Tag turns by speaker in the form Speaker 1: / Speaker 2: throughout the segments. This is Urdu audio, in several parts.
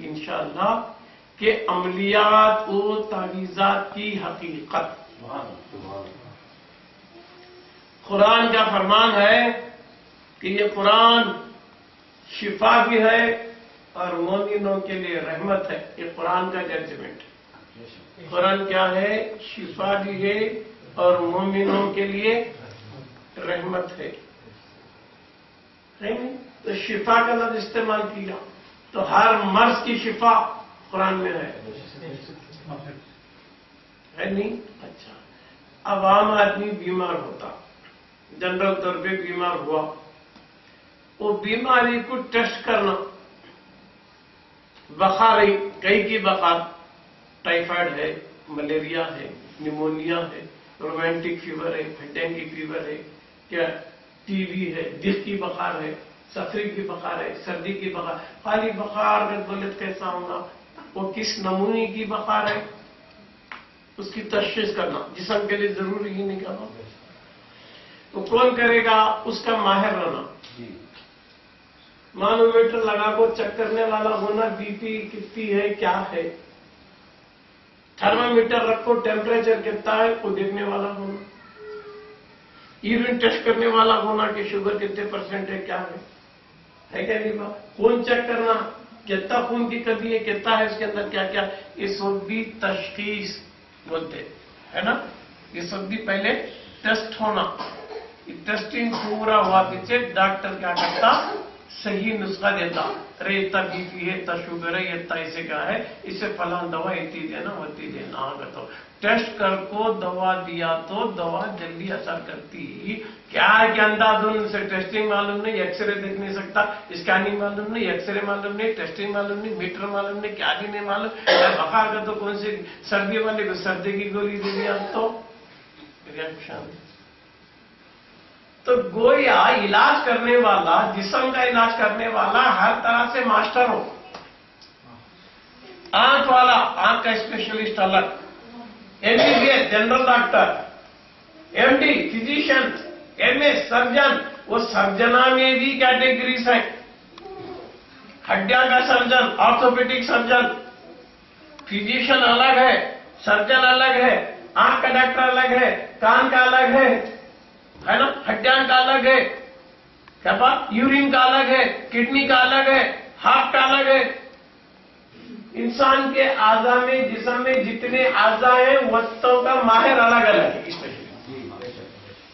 Speaker 1: انشاءاللہ کہ عملیات و تعویذات کی حقیقت. قرآن کا فرمان ہے کہ یہ قرآن شفا بھی ہے اور مومنوں کے لیے رحمت ہے. یہ قرآن کا ججمنٹ ہے. قرآن کیا ہے؟ شفا بھی ہے اور مومنوں کے لیے رحمت ہے. تو شفا کا لفظ استعمال کیا تو ہر مرض کی شفا قرآن میں ہے نہیں؟ اچھا، اب عام آدمی بیمار ہوتا، جنرل طور پہ بیمار ہوا، وہ بیماری کو ٹیسٹ کرنا، بخار ہے، کئی کی بخار، ٹائیفائڈ ہے، ملیریا ہے، نیمونیا ہے، رومینٹک فیور ہے، ڈینگی فیور ہے، کیا ٹی بی ہے، دل کی بخار ہے، سفری کی بخار ہے، سردی کی بخار. خالی بخار کا دولت کیسا ہوگا؟ وہ کس نمونے کی بخار ہے اس کی تشخیص کرنا جسم کے لیے ضروری ہی نہیں کرنا. تو کون کرے گا؟ اس کا ماہر رہنا. مانومیٹر لگا کو چیک کرنے والا ہونا، بی پی کتنی ہے، کیا ہے. تھرمامیٹر رکھو، ٹیمپریچر کتنا ہے وہ دیکھنے والا ہونا. یورین ٹیسٹ کرنے والا ہونا کہ شوگر کتنے پرسنٹ ہے، کیا ہے کیا نہیں بات. خون چیک کرنا، کتنا خون کی کمی ہے، کتنا ہے اس کے اندر، کیا کیا. یہ سب بھی تشخیص بولتے ہے نا. یہ سب بھی پہلے ٹیسٹ ہونا. یہ ٹیسٹنگ پورا ہوا پیچھے ڈاکٹر کیا کرتا؟ صحیح نسخہ دیتا. ارے اتنا بی پی ہے، اتنا شوگر ہے، اتنا اسے کیا ہے، اسے فلاں دوا اتنی دینا، ہوتی دینا. آگے تو ٹیسٹ کر کو دوا دیا تو دوا جلدی اثر کرتی. کیا ہے کہ انداز ان سے ٹیسٹنگ معلوم نہیں، ایکس رے دیکھ نہیں سکتا، اسکیننگ معلوم نہیں، ایکس رے معلوم نہیں، ٹیسٹنگ معلوم نہیں، میٹر معلوم نہیں، کیا بھی نہیں معلوم. بخار کا تو کون سی سردی والے کو سردی کی گولی دے دیا تو ریئیکشن. تو گویا علاج کرنے والا، جسم کا علاج کرنے والا ہر طرح سے ماسٹر ہو. آنکھ والا آنکھ کا اسپیشلسٹ الگ، M B B S general doctor, M D physician, M S surgeon. وہ سرجنا میں بھی کیٹیگریز ہیں. ہڈیاں کا سرجن، آرتھوپیڈک سرجن، فزیشین الگ ہے، سرجن الگ ہے، آنکھ کا ڈاکٹر الگ ہے، کان کا الگ ہے نا، ہڈیاں کا الگ ہے، کیا بات، یورین کا الگ ہے، کڈنی کا الگ ہے، ہارٹ کا الگ ہے. انسان کے اعضاء میں، جسم میں جتنے اعضاء ہیں وسطوں کا ماہر الگ الگ ہے.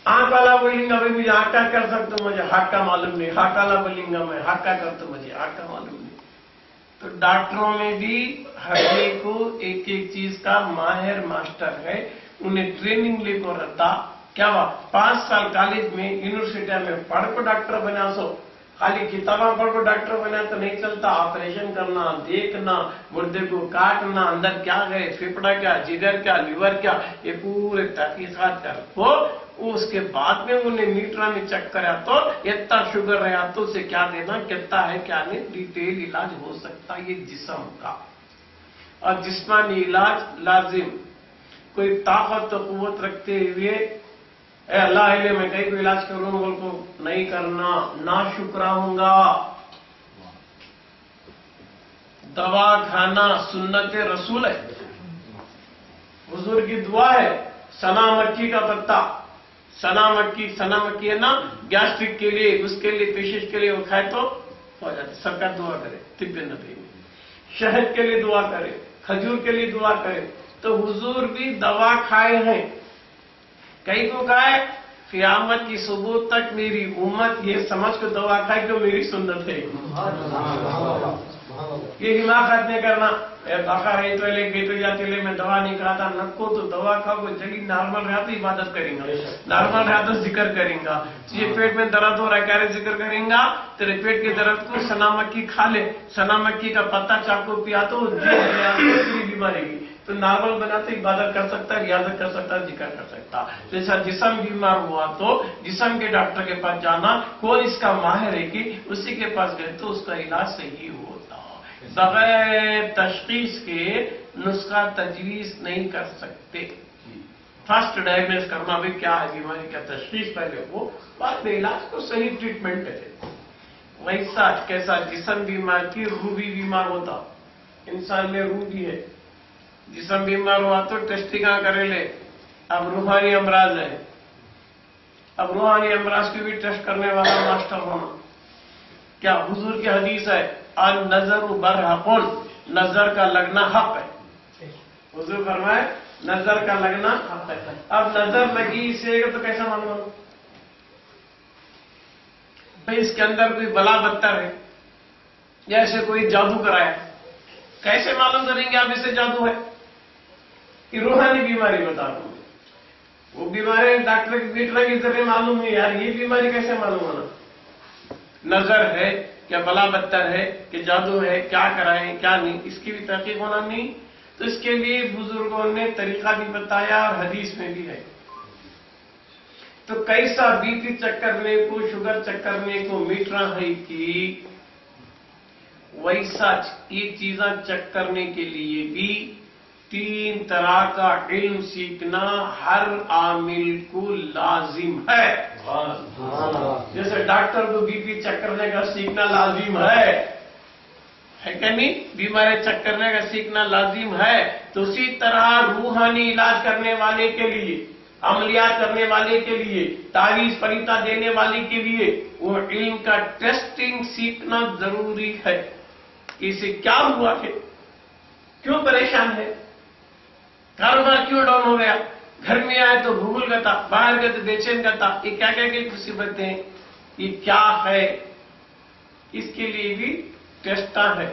Speaker 1: آنکھ والا بولیں گا بھائی مجھے آنکھ کا کر سکتے، مجھے ہارٹ کا معلوم نہیں. ہارٹ والا بولیں گا میں ہارٹ کا کرتا، مجھے ہارٹ کا معلوم نہیں. تو ڈاکٹروں میں بھی ہر ایک کو ایک ایک چیز کا ماہر ماسٹر ہے. انہیں ٹریننگ لے کو رہتا. کیا ہوا؟ 5 سال کالج میں، یونیورسٹی میں پڑھ کو ڈاکٹر بنا. سو خالی کتاباں پڑھ کو ڈاکٹر بنا تو نہیں چلتا. آپریشن کرنا، دیکھنا، مردے کو کاٹنا، اندر کیا گئے، پھیپڑا کیا، جگر کیا، لیور کیا، یہ پورے تحقیقات کر کو اس کے بعد میں انہیں میٹر میں چیک کرا تو اتنا شوگر رہا تو اسے کیا دینا، کتنا ہے کیا نہیں، ڈیٹیل علاج ہو سکتا. یہ جسم کا. اور جسمانی علاج لازم. کوئی طاقت و قوت رکھتے ہوئے اے اللہ علیہ میں کہیں کو علاج کروں بول کو نہیں کرنا، نہ شکرا ہوں گا. دوا کھانا سنت رسول ہے. حضور کی دعا ہے، سنا مکی کا پتا، سنا مکی ہے نا، گیسٹرک کے لیے، اس کے لیے، پیشش کے لیے وہ کھائے تو ہو جاتے. سرکار دعا کرے طب نبی میں. شہد کے لیے دعا کرے، کھجور کے لیے دعا کرے. تو حضور بھی دوا کھائے ہیں. کئی کو کہا ہے قیامت کی صبح تک میری امت یہ سمجھ کو دوا کھائے کہ میری سنت ہے. یہ حماقت نہیں کرنا. بخار ہے تو لے گئی تو جاتے لے، میں دوا نہیں کھاتا، نکو تو دوا کھاؤ. جگہ نارمل رہا تو عبادت کریں گا، نارمل رہا تو ذکر کریں گا. یہ پیٹ میں درد ہو رہا ہے، کیا رہے ذکر کریں گا. تیرے پیٹ کے درد کو سنا مکی کھا لے، سنا مکی کا پتا چاکو پیا تو بیماری کی تو نارمل بنا تو عبادت کر سکتا ہے، ریاضت کر سکتا ہے، ذکر کر سکتا. جیسا جسم بیمار ہوا تو جسم کے ڈاکٹر کے پاس جانا، کون اس کا ماہر ہے کہ اسی کے پاس گئے تو اس کا علاج صحیح ہوتا. بغیر تشخیص کے نسخہ تجویز نہیں کر سکتے. فرسٹ ڈائگنوز کرنا بھی کیا ہے بیماری کا، تشخیص پہلے ہو، بعد میں علاج کو صحیح ٹریٹمنٹ ہے. ویسا کیسا جسم بیمار کی روح بھی بیمار ہوتا. انسان میں روح بھی ہے. جسم بیمار ہوا تو ٹیسٹنگ کرے لے. اب روحانی امراض ہے. اب روحانی امراض کی بھی ٹیسٹ کرنے والا ماسٹر ہونا. کیا حضور کی حدیث ہے النظر برحقن، نظر کا لگنا حق ہے. حضور فرمائے نظر کا لگنا حق ہے. اب نظر لگی سے تو کیسا معلوم ہوگا بھائی اس کے اندر کوئی بلا بدتر ہے یا ایسے کوئی جادو کرایا؟ کیسے معلوم کریں گے آپ اسے جادو ہے؟ کہ روحانی بیماری بتا رہا ہوں. وہ بیماری ڈاکٹر کی بیٹر کی ذریعے معلوم نہیں. یار یہ بیماری کیسے معلوم ہونا؟ نظر ہے کیا بلا بدتر ہے کہ جادو ہے، کیا کرائیں کیا نہیں، اس کی بھی تحقیق ہونا نہیں. تو اس کے لیے بزرگوں نے طریقہ بھی بتایا اور حدیث میں بھی ہے. تو کیسا بی پی چیک کرنے کو، شوگر چیک کرنے کو میٹرا ہے کہ ویسا یہ چیزاں چیک کرنے کے لیے بھی 3 طرح کا علم سیکھنا ہر عامل کو لازم ہے. جیسے ڈاکٹر کو بی پی چیک کرنے کا سیکھنا لازم ہے کہ نہیں؟ بیماری چیک کرنے کا سیکھنا لازم ہے. تو اسی طرح روحانی علاج کرنے والے کے لیے، عملیات کرنے والے کے لیے، تعویذ پریتا دینے والے کے لیے وہ علم کا ٹیسٹنگ سیکھنا ضروری ہے. اسے کیا ہوا ہے، کیوں پریشان ہے، کاروبار کیوں ڈاؤن ہو گیا، گھر میں آئے تو بھول گیا تھا، باہر گئے تو بے چین کا تھا، یہ کیا کی مصیبتیں ہیں، یہ کیا ہے؟ اس کے لیے بھی ٹیسٹا ہے،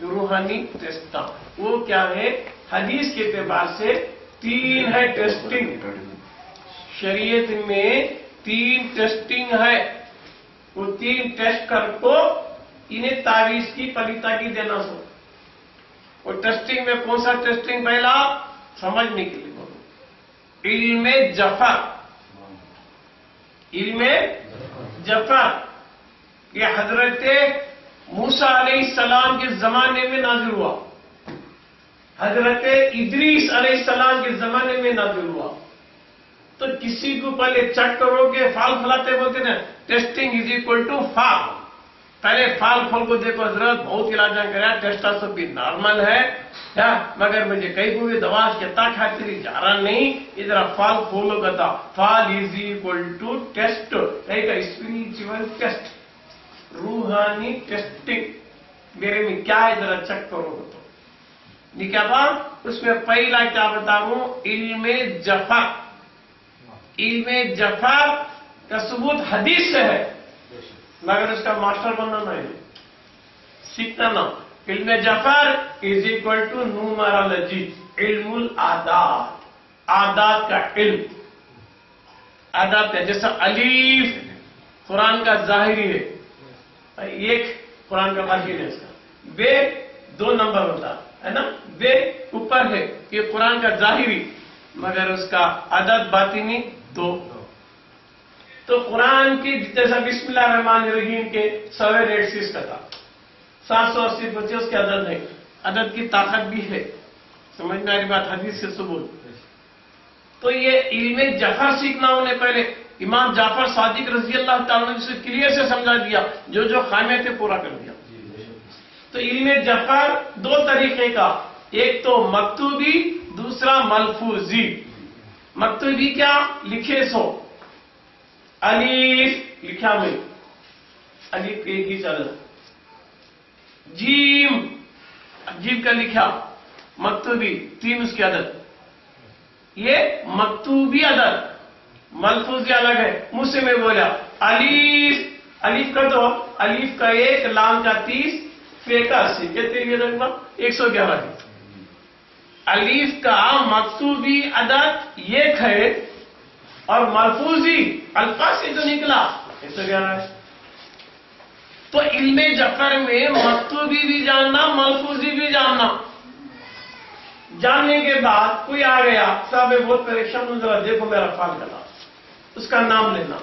Speaker 1: روحانی ٹیسٹا. وہ کیا ہے؟ حدیث کے اعتبار سے 3 ہے ٹیسٹنگ. شریعت میں 3 ٹیسٹنگ ہے. وہ 3 ٹیسٹ کر کو انہیں تعویذ کی پلیتا کی دینا سو. وہ ٹیسٹنگ میں کون سا ٹیسٹنگ؟ پہلا سمجھنے کے لیے بولو، علم جفر. علم جفر یہ حضرت موسیٰ علیہ السلام کے زمانے میں نازل ہوا، حضرت ادریس علیہ السلام کے زمانے میں نازل ہوا. تو کسی کو پہلے چیک کرو گے، فال پھلاتے بولتے نا، ٹیسٹنگ از اکول ٹو فال. پہلے فال کھول کو دیکھو حضرت، بہت علاج کرا، ٹیسٹا سب بھی نارمل ہے مگر مجھے کئی کوئی دوا کہتا کھاتی جا رہا نہیں، ادھر فال کھولو گا تھا. فال از اکول ٹو ٹیسٹ، کئی کا اسپریچول ٹیسٹ، روحانی ٹیسٹنگ. میرے میں کیا ہے ذرا چیک کرو گا تو کیا بات. اس میں پہلا کیا بتا رہا ہوں؟ علم جفر. علم جفر کا ثبوت حدیث سے ہے مگر اس کا ماسٹر بننا نہیں، سیکھنا نہ. علم جفر از اکول ٹو نومرالوجی، علم العادات، عادات کا علم. عادات کا جیسا الف قرآن کا ظاہری ہے، ایک قرآن کا باقی ہے، اس کا بے 2 نمبر ہوتا ہے نا، بے اوپر ہے یہ قرآن کا ظاہری مگر اس کا عدد باطنی 2. تو قرآن کی جیسا بسم اللہ الرحمن الرحیم کے 786 کا تھا، 780 بچے اس کے عدد ہے، عدد کی طاقت بھی ہے. سمجھ میں آ رہی بات؟ حدیث سے ثبوت. تو یہ علم جفر سیکھنا انہیں پہلے امام جعفر صادق رضی اللہ تعالیٰ نے سے کلیئر سے سمجھا دیا، جو خامیاں تھے پورا کر دیا. تو علم جفر 2 طریقے کا، ایک تو مکتوبی، دوسرا ملفوظی. مکتوبی کیا؟ لکھے سو، الف لکھا میں، الف ایک ہی چل، جیم، جیم کا لکھا، مکتوبی 3 اس کی عدد. یہ مکتوبی عدد، ملفوظی الگ ہے. منہ سے میں بولا الف، الف کا تو الف کا 1، لام کا 30، فے کا 80، کہتے ہیں رقم 111 ہے. الف کا مکتوبی عدد 1 ہے اور ملفوظی الفاظ سے جو نکلا 111 ہے. تو علم جفر میں مکتوبی بھی جاننا، ملفوظی بھی جاننا. جاننے کے بعد کوئی آ گیا، صاحب بہت پریشان ہوں، ذرا دیکھو میرا فال کرنا، اس کا نام لینا،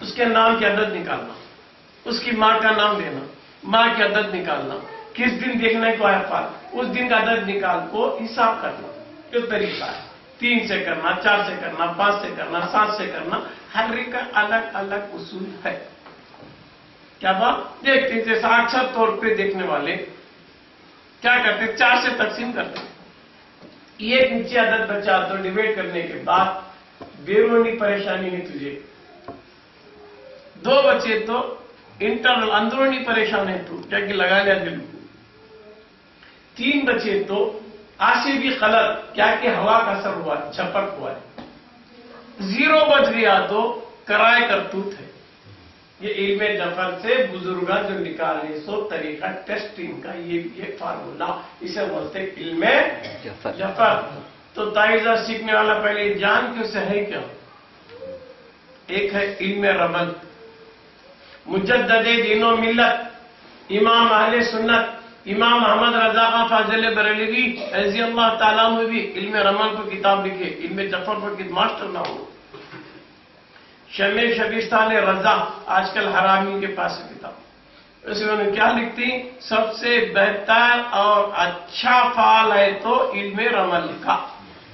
Speaker 1: اس کے نام کی عدد نکالنا، اس کی ماں کا نام لینا، ماں کی عدد نکالنا، کس دن دیکھنے کو آیا فال، اس دن کا عدد نکال کو حساب کرنا. جو طریقہ ہے 3 سے کرنا، 4 سے کرنا، 5 سے کرنا، 7 سے کرنا، ہر ایک کا الگ الگ اصول ہے. کیا بات دیکھتے ہیں؟ جیسا اکثر طور پہ دیکھنے والے کیا کرتے 4 سے تقسیم کرتے. ایک نیچے عدد بچا تو ڈیوائڈ کرنے کے بعد بیرونی پریشانی ہے تجھے. 2 بچے تو انٹرنل اندرونی پریشان ہے تو کیا کہ لگا لیا دل کو. 3 بچے تو آسیبی خلل کیا کہ ہوا کا اثر ہوا جھپٹ ہوا ہے. 0 بچ گیا تو کرائے کرتوت ہے. یہ علم جفر سے بزرگاں جو نکالے سو طریقہ ٹیسٹنگ کا یہ بھی ایک فارمولا اسے بولتے علم جفر. تو تائزہ سیکھنے والا پہلے جان کے اسے ہے کیا. ایک ہے علم رمل. مجدد دین و ملت امام اہل سنت امام محمد رضا خان فاضل بریلوی رضی اللہ تعالیٰ عنہ بھی علم رمل پر کتاب لکھے. علم جفر پر ماسٹر نہ ہو. شمع شبیستان رضا آج کل حرامی کے پاس کتاب اس میں نے کیا لکھتی سب سے بہتر اور اچھا فعال ہے تو علم رمل کا.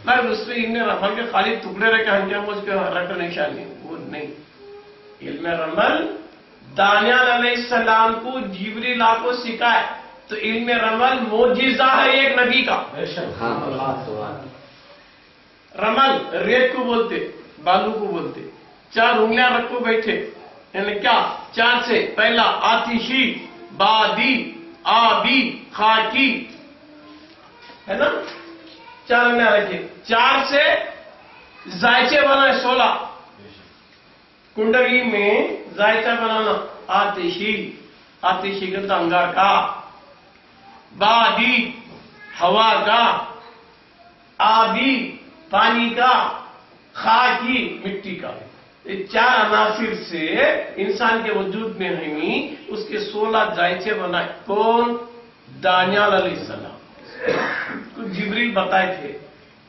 Speaker 1: مگر اس میں علم رمل کے خالی ٹکڑے رکھے ہنجا مجھ کے رٹ نشانی وہ نہیں. علم رمل دانیال علیہ السلام کو جبریل کو سکھائے تو علم رمل معجزہ ہے ایک نبی کا. رمل ریت کو بولتے بالو کو بولتے. 4 انگلیاں رکھو بیٹھے یعنی کیا 4 سے پہلا آتشی بادی آبی خاکی ہے نا 4 انگلیاں رکھے. 4 سے زائچے بنائے 16 کنڈلی میں زائچہ بنانا. آتشی کا انگار کا بادی ہوا کا آبی پانی کا خاکی مٹی کا. 4 عناصر سے انسان کے وجود میں ہیں اس کے 16 ذائچے بنائے. کون دانیال علیہ السلام کو جبریل بتائے تھے.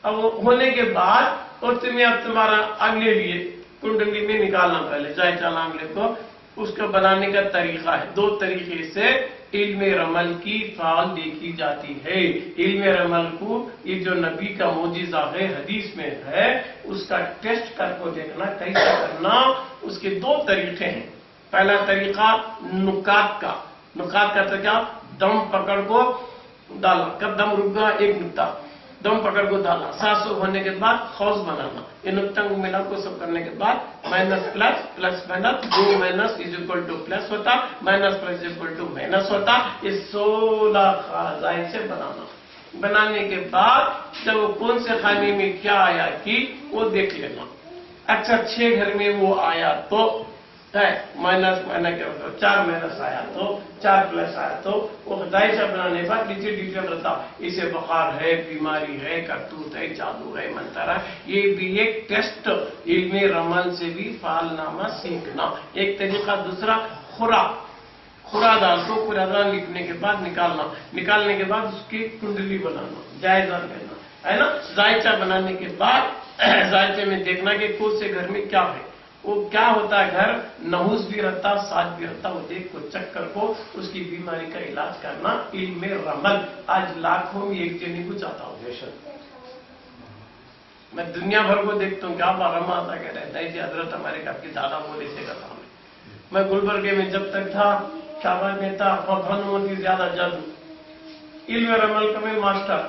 Speaker 1: اب ہونے کے بعد اور تمہیں اب تمہارا اگلے لیے کنڈلی میں نکالنا پہلے ذائچہ انگلے کو اس کا بنانے کا طریقہ ہے. 2 طریقے سے علم رمل کی فعال دیکھی جاتی ہے. علم رمل کو یہ جو نبی کا معجزہ ہے حدیث میں ہے اس کا ٹیسٹ کر کو دیکھنا کیسے کرنا. اس کے 2 طریقے ہیں. پہلا طریقہ نکات کا. نکات کا طریقہ دم پکڑ کو ڈالنا. کب دم رک گیا 1 نقطہ دم پکڑ کو ڈالنا. 700 ہونے کے بعد خوص بنانا. یہ نقطہ کو ملا کو سب کرنے کے بعد minus plus plus minus 2 minus is equal to plus ہوتا minus plus is equal to minus ہوتا. یہ 16 ذائچے بنانا. بنانے کے بعد جب وہ کون سے خانے میں کیا آیا کی وہ دیکھ لینا. اکثر 6 گھر میں وہ آیا تو مائنس مائنس کیا ہوتا 4 مائنس آیا تو 4 پلس آیا تو وہ ذائچہ بنانے کے بعد نیچے ڈیٹیل رہتا اسے بخار ہے بیماری ہے کرتوت ہے جادو ہے منتر ہے. یہ بھی ایک ٹیسٹ علم رمل سے بھی فعال نامہ سیکھنا. ایک طریقہ دوسرا خورا ڈال کو خورا لکھنے کے بعد نکالنا. نکالنے کے بعد اس کی کنڈلی بنانا جائزہ لینا ہے نا. ذائچہ بنانے کے بعد ذائچے میں دیکھنا کہ کون سے گھر میں کیا ہے. وہ کیا ہوتا ہے گھر نحوس بھی رہتا ساتھ بھی رہتا. وہ دیکھ کو چیک کر کو اس کی بیماری کا علاج کرنا علم رمل. آج لاکھوں میں 1 جنے کو چاہتا ہوں. میں دنیا بھر کو دیکھتا ہوں کیا رما آتا کہہ رہے ہیں جی حضرت ہمارے گھر کی دادا بولے سے کرتا ہوں. میں گلبرگے میں جب تک تھا شاہباز میں تھا بھنوتی زیادہ جادو علم رمل کا میں ماسٹر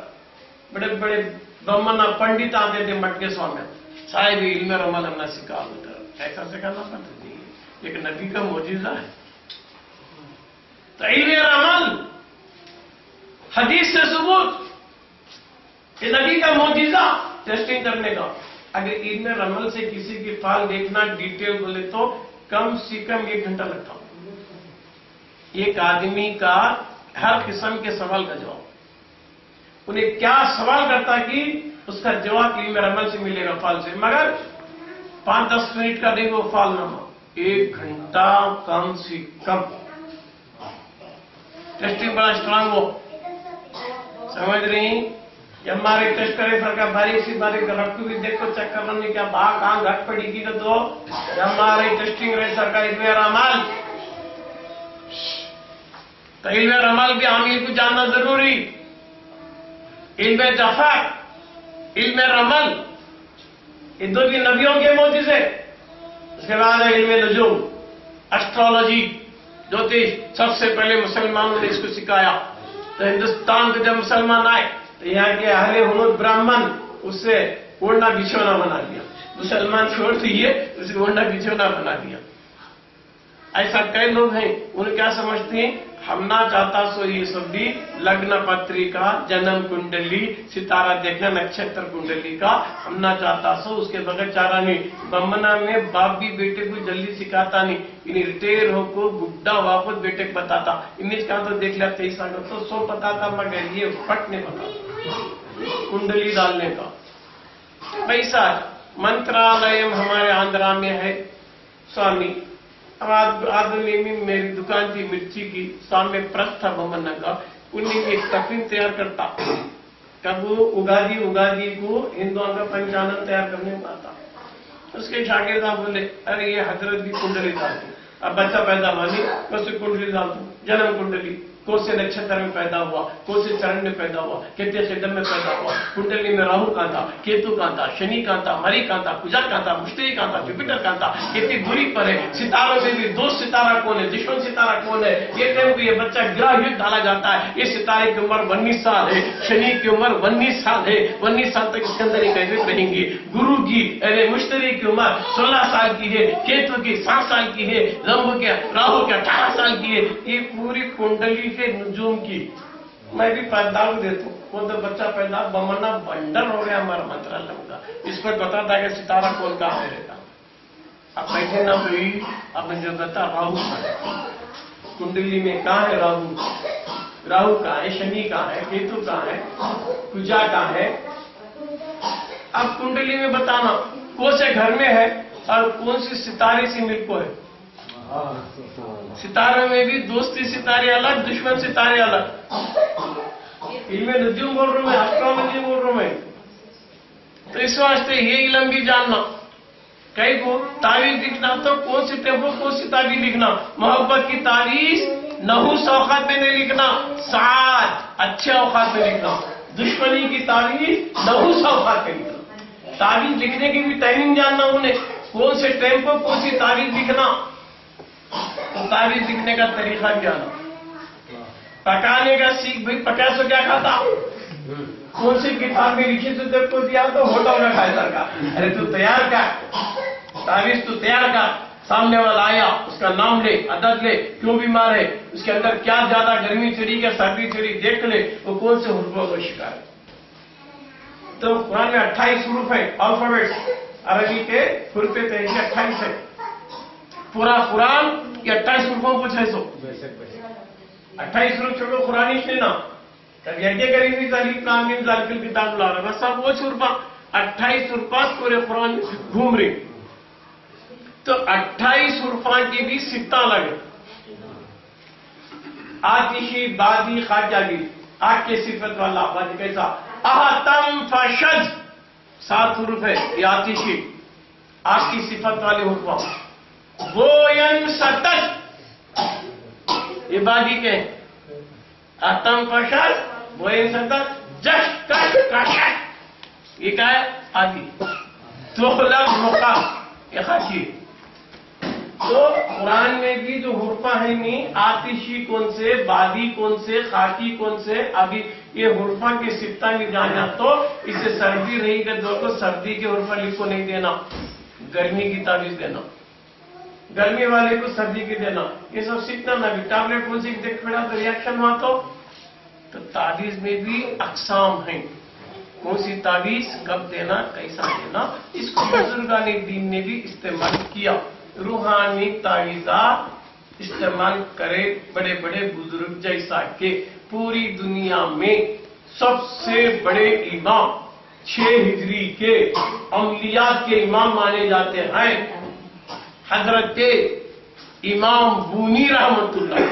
Speaker 1: بڑے بڑے بمنا پنڈت آتے تھے مٹکے سوامے صاحب علم رمل ہم نے سکھا ہوتا. ایسا سکھانا پڑتا نہیں ہے ایک نبی کا معجزہ ہے. تو علم رمل حدیث سے ثبوت یہ نبی کا معجزہ ٹیسٹنگ کرنے کا. اگر علم رمل سے کسی کی فعال دیکھنا ڈیٹیل بولے تو کم سے کم 1 گھنٹہ لگتا. ایک آدمی کا ہر قسم کے سوال کا جواب انہیں کیا سوال کرتا کہ اس کا جواب علم رمل سے ملے گا فعال سے. مگر 5-10 منٹ کا نہیں وہ فعال نامہ 1 گھنٹہ کم سے کم. ٹیسٹنگ بڑا اسٹرانگ ہو سمجھ رہی. ہمارے ٹیسٹ کرے سر کا باریک سی باریک رکھ بھی دیکھ کو چیک کرنا نہیں کیا باہر کہاں گھٹ پڑی کی تو ہمارے ٹیسٹنگ رہے سر کا علم رمل. تو علم رمل بھی عامل کو جاننا ضروری. علم جفر علم رمل یہ 2 بھی نبیوں کے معجزے. اس کے بعد علم نجوم اسٹرالوجی جوتش سب سے پہلے مسلمانوں نے اس کو سکھایا. تو ہندوستان کو جب مسلمان آئے تو یہاں کے اہل ہنود برہمن اس سے اوڑھنا بچھونا بنا دیا. مسلمان چھوڑ دیے اسے اوڑھنا بچھونا بنا دیا. ایسا کئی لوگ ہیں, انہیں کیا سمجھتے ہیں, ہم نہ چاہتا سو یہ سب بھی لگن پتریکا, جنم کنڈلی, ستارہ دیکھنا, نکشتر کنڈلی کا ہم نہ چاہتا سو, اس کے بغیر چارہ نہیں. بمنا میں باپ بھی بیٹے کو جلدی سکھاتا نہیں, انہیں ریٹائر ہو کو بڈھا واپس بیٹے کو بتاتا. انہیں کہا تو دیکھ لیا 23 سال تو 100 بتاتا, مگر یہ پٹ نہیں بتاتا کنڈلی ڈالنے کا. پیسہ منترالیہ ہمارے آندھرا میں ہے سوامی. اب آدمی میں میری دکان تھی مرچی کی, سامنے پرس تھا بمنا کا, انہیں ایک ٹفن تیار کرتا. کب وہ اگادی کو ہندوؤں کا پنچانن تیار کرنے میں آتا. اس کے شاگردہ بولے ارے یہ حضرت بھی کنڈلی ڈالتے, اب بچہ پیدا ہوا نہیں بس کنڈلی ڈالتا, جنم کنڈلی, کون سے نکشتر میں پیدا ہوا, کون سے چرن میں پیدا ہوا, کتنے خدم میں پیدا ہوا, کنڈلی میں راہو کہاں تھا, کیتو کہاں تھا, شنی کہاں تھا, مری کہاں تھا, کجا کہاں تھا, مشتری کہاں تھا, جوپیٹر کہاں تھا, کتنی دوری پر ہے, ستاروں میں بھی دوست ستارہ کون ہے, دشمن ستارہ کون ہے. یہ ٹائم کو یہ بچہ گرہ یدھ ڈالا جاتا ہے. یہ ستارے کی عمر 19 سال ہے, شنی کی عمر 19 سال ہے, 19 سال تک اس کے اندر ایک ایڈٹ رہیں گے. گرو کی مشتری کی عمر 16 سال کی ہے, کیتو کی 7 سال کی ہے, راہو کے 18 سال کی ہے. یہ پوری کنڈلی کے نجوم کی میں بھی پیدا دیتا ہوں. وہ تو بچہ پیدا بمنا بنڈر ہو گیا ہمارا منترالیہ کا. اس پر بتاتا کہ ستارہ کون کہاں میں رہتا. اب بیٹھے نہ ہوئی, اب جو بتا راہو کنڈلی میں کہاں ہے, راہو کہاں ہے, شنی کہاں ہے, کیتو کہاں ہے, کجا کہاں ہے. اب کنڈلی میں بتانا کون سے گھر میں ہے اور کون سی ستارے سے مل کو ہے. ستارے میں بھی دوستی ستارے الگ, دشمن ستارے الگ. علم نجوم بول رہا ہوں میں, ایسٹرالوجی بول رہا ہوں میں. تو اس واسطے یہ علم بھی جاننا. کئی کو تعویذ لکھنا تو کون سی ٹیبو کون سی تعویذ لکھنا. محبت کی تعویذ 9 اوقات میں نہیں لکھنا, 7 اچھے اوقات میں لکھنا. دشمنی کی تعویذ 9 اوقات میں لکھنا. تعویذ لکھنے کی بھی ٹائمنگ جاننا انہیں, کون سے ٹیمپو کون سی تعویذ لکھنا. تو تعویذ لکھنے کا طریقہ جانا. پکانے کا سیکھ بھائی, پکا سو کیا کھاتا, کون سی کتاب میں لکھی تو جب کو دیا تو ہوٹل کا کھایا کا. ارے تو تیار کر تعویذ, تو تیار کر. سامنے والا آیا, اس کا نام لے, عدد لے, کیوں بیمار ہے, اس کے اندر کیا زیادہ گرمی چڑھی کیا سردی چڑھی, دیکھ لے وہ کون سے حروفوں کا شکار ہے. تو قرآن میں 28 حروف ہے, الفابیٹس. عربی کے حروف 28 ہے. پورا قرآن یہ 28 حروفوں کو 28 حروف چھوڑو قرآن سے نا. کبھی یہ کریں گے تعلیم نامین ذالکل کتاب لا رہا, بس سب وہ حروفہ 28 حروفات پورے قرآن گھوم رہے. تو 28 حروفات کی بھی 7 لگے. آتشی, بادی, خاجاگی, آگ کے صفت والا. بادی کیسا, احتم فشج 7 حروف ہے. یہ آتشی آگ کی صفت والے حروف. بوین ستج یہ بادی کے, احتم فشج بوین ستج, جش کش کشش یہ کیا ہے, آدھی. تغلب مقام یہ خاشی. تو قرآن میں بھی جو حروف ہیں نہیں, آتشی کون سے, بادی کون سے, خاکی کون سے, ابھی یہ حروف کے سفتہ نہیں جاننا. تو اسے سردی رہی گا دو کو سردی کے حروف لکھو نہیں دینا, گرمی کی تعویذ دینا, گرمی والے کو سردی کی دینا. یہ سب سیکھنا نہ بھی. ٹیبلٹ کون سی دیکھ پڑا تو ریاکشن ہوا تو تعویذ میں بھی اقسام ہیں. کون سی تعویذ کب دینا, کیسا دینا, اس کو بزرگان دین نے بھی استعمال کیا. روحانی تعویذات استعمال کرے بڑے بڑے بزرگ, جیسا کہ پوری دنیا میں سب سے بڑے امام 6 ہجری کے اولیاء کے امام مانے جاتے ہیں حضرت امام بونی رحمت اللہ.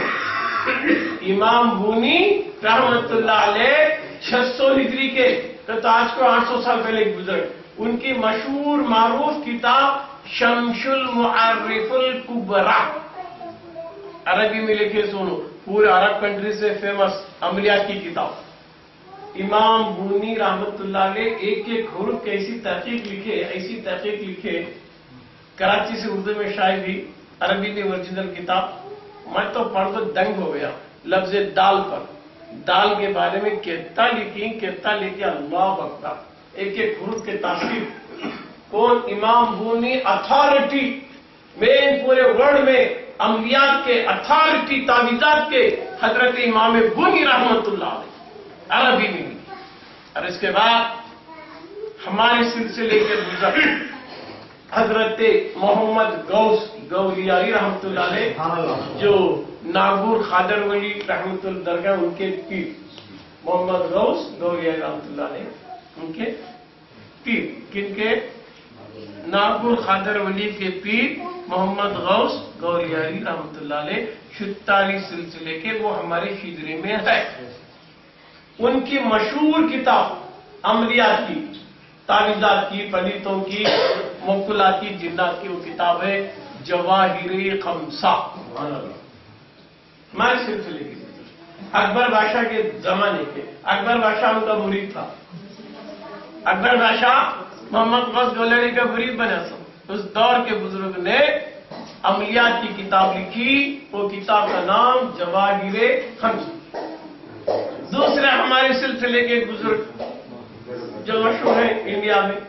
Speaker 1: امام بونی رحمت اللہ علیہ 600 ہجری کے, تو آج کو 800 سال پہلے گزرے. ان کی مشہور معروف کتاب شمس المعرف الکبریٰ, عربی میں لکھے سنو, پورے عرب کنٹری سے فیمس عملیات کی کتاب. امام بونی رحمت اللہ علیہ ایک ایک حروف کیسی تحقیق لکھے, ایسی تحقیق لکھے. کراچی سے اردو میں شائع ہوئی, عربی میں اوریجنل کتاب. میں تو پڑھ کر دنگ ہو گیا. لفظ دال پر دال کے بارے میں کہتا لکھی اللہ اکبر، ایک ایک حروف کے تاثیر. کون؟ امام بونی اتھارٹی میں پورے ورلڈ میں انبیاء کے اتھارٹی تعویذات کے حضرت امام بونی رحمت اللہ علیہ عربی میں بھی. اور اس کے بعد ہمارے سلسلے کے گزر حضرت محمد غوث گولیاری رحمت اللہ علیہ، جو ناگور خادر ولی رحمت اللہ درگاہ ان کے پیر محمد غوث گولیاری رحمت اللہ علیہ، ان کے پیر. کن کے؟ ناگور خادر ولی کے پیر محمد غوث گولیاری رحمت اللہ علیہ، شتاری سلسلے کے، وہ ہمارے شیدری میں ہے. ان کی مشہور کتاب عملیات کی، تعویذات کی، پلیتوں کی، موکلات کی، جنات کی، وہ کتاب ہے جواہر خمسہ. ہمارے سلسلے کی اکبر بادشاہ کے زمانے کے، اکبر بادشاہ ان کا مرید تھا. اکبر بادشاہ محمد غوث گولیاری کا مرید بنا تھا. اس دور کے بزرگ نے عملیات کی کتاب لکھی، وہ کتاب کا نام جواہر خمسہ. دوسرے ہمارے سلسلے کے بزرگ جو مشہور ہیں انڈیا میں،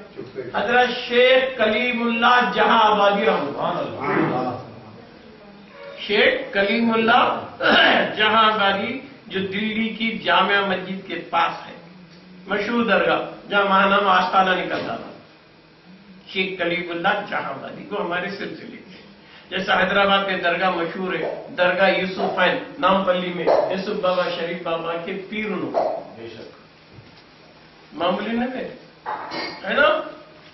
Speaker 1: حضرت شیخ کلیم اللہ جہاں آبادی رحمۃ اللہ. شیخ کلیم اللہ جہاں آبادی جو دلی کی جامع مسجد کے پاس ہے، مشہور درگاہ جہاں ماہنامہ آستانہ نکلتا تھا. شیخ کلیم اللہ جہاں آبادی کو ہمارے سلسلے کے، جیسا حیدرآباد کے درگاہ مشہور ہے درگاہ یوسفین نامپلی میں، یوسف بابا شریف بابا کے پیر انہوں معمولی نہ ہے نا.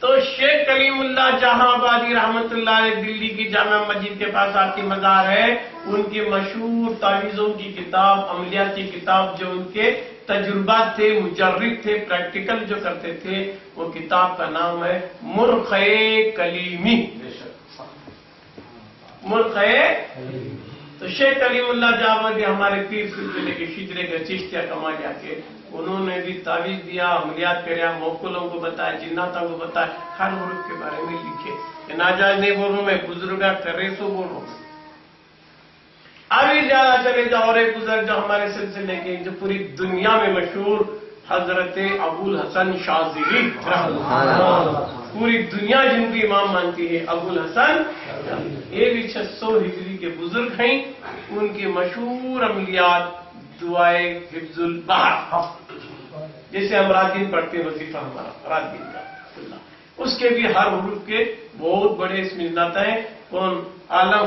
Speaker 1: تو شیخ کلیم اللہ جہاں آبادی رحمت اللہ علیہ دلی کی جامع مسجد کے پاس آپ کی مزار ہے. ان کی مشہور تعویذوں کی کتاب، عملیات کی کتاب، جو ان کے تجربات تھے، مجرب تھے، پریکٹیکل جو کرتے تھے، وہ کتاب کا نام ہے مرخے کلیمی. مرخے. تو شیخ کلیم اللہ جہاں آبادی ہمارے پیر سلسلے کے شجرے کے چشتیہ کمالیا کے، انہوں نے بھی تعویذ دیا، عملیات کریا، موکلوں کو بتایا، جناتوں کو بتایا، ہر حروف کے بارے میں لکھے. کہ ناجائز نہیں بول رہا ہوں میں، بزرگا کرے سو بول رہا ہوں. ابھی زیادہ چلے جاؤ اور ایک بزرگ جو ہمارے سلسلے کے، جو پوری دنیا میں مشہور، حضرت ابوالحسن شاذلی، پوری دنیا جن کی امام مانتی ہے، ابوالحسن. یہ بھی 600 ہجری کے بزرگ ہیں. ان کی مشہور عملیات دعائے حفظ البحر، جیسے ہم رات دن پڑھتے ہیں وظیفہ ہمارا رات دن کا، اس کے بھی ہر حروف کے بہت بڑے اس میں لاتا ہے. کون؟ عالم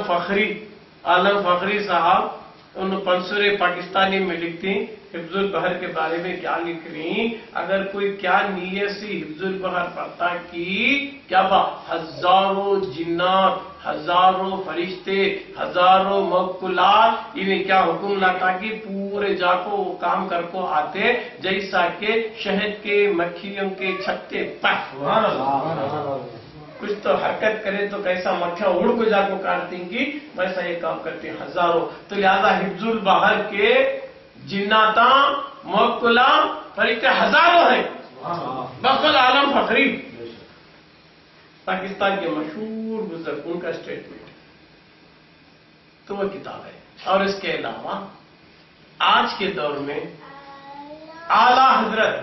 Speaker 1: فخری صاحب، ان پنسور پاکستانی میں لکھتے ہیں حفظ البحر کے بارے میں. کیا لکھ رہی؟ اگر کوئی کیا نیت سے حفظ البحر پڑھتا کی کیا ہزاروں جنات، ہزاروں فرشتے، ہزاروں موکلات، انہیں کیا حکم لاتا کہ پورے جا کو وہ کام کر کو آتے، جیسا کہ شہد کے مکھیوں کے چھتے پر کچھ تو حرکت کرے تو کیسا مکھیاں اڑ کو جا کو کاٹتی گی، ویسا یہ کام کرتے ہیں ہزاروں. تو لہذا حفظ البحر کے جناتاں، موکلاں، فرشتے ہزاروں ہیں. بخل عالم فخری پاکستان کے مشہور بزرگ، ان کا اسٹیٹمنٹ تو وہ کتاب ہے. اور اس کے علاوہ آج کے دور میں اعلی حضرت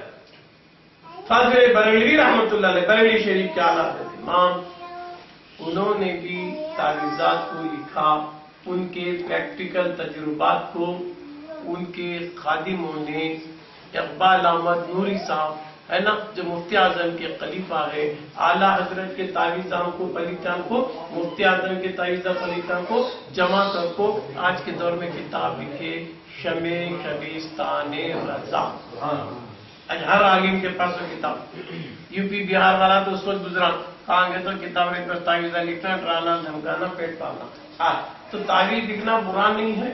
Speaker 1: فضل بریلوی رحمت اللہ علیہ، بریلی شریف کے اعلی حضرت امام، انہوں نے بھی تعویذات کو لکھا. ان کے پریکٹیکل تجربات کو ان کے خادموں نے، اقبال احمد نوری صاحب ہے نا، جو مفتی اعظم کے خلیفہ ہے، اعلی حضرت کے تعویذاں کو، پلیتان کو، مفتی اعظم کے تعویذاں پلیتان کو جمع کر کو آج کے دور میں کتاب لکھے، شمع شبیستان رضا. آج ہر عالم کے پاس وہ کتاب. یو پی بہار والا تو اس وقت گزرا، کہاں گے تو کتاب ایک بس تعویذہ لکھنا، ڈرانا، دھمکانا، پیٹ پالنا. تو تعویذ لکھنا برا نہیں ہے.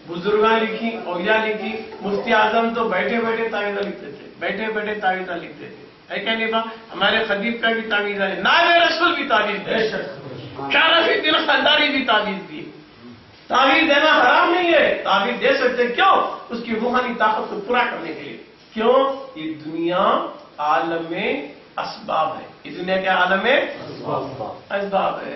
Speaker 1: بزرگاں لکھی، اولیاء لکھی. مفتی اعظم تو بیٹھے بیٹھے تعویذہ لکھتے تھے، بیٹھے بیٹھے تعویذہ لکھتے تھے. ہے کیا نہیں با؟ ہمارے خطیب کا بھی تعویذ ہے، نائب رسول بھی تعویذ دے، شارف الدین خنداری بھی تعویذ دی. تعویذ دینا حرام نہیں ہے، تعویذ دے سکتے. کیوں؟ اس کی روحانی طاقت کو پورا کرنے کے لیے. کیوں؟ یہ دنیا عالم اسباب ہے. یہ دنیا کیا عالم ہے؟ اسباب ہے.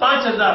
Speaker 1: 5000,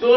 Speaker 1: 2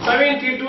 Speaker 1: 72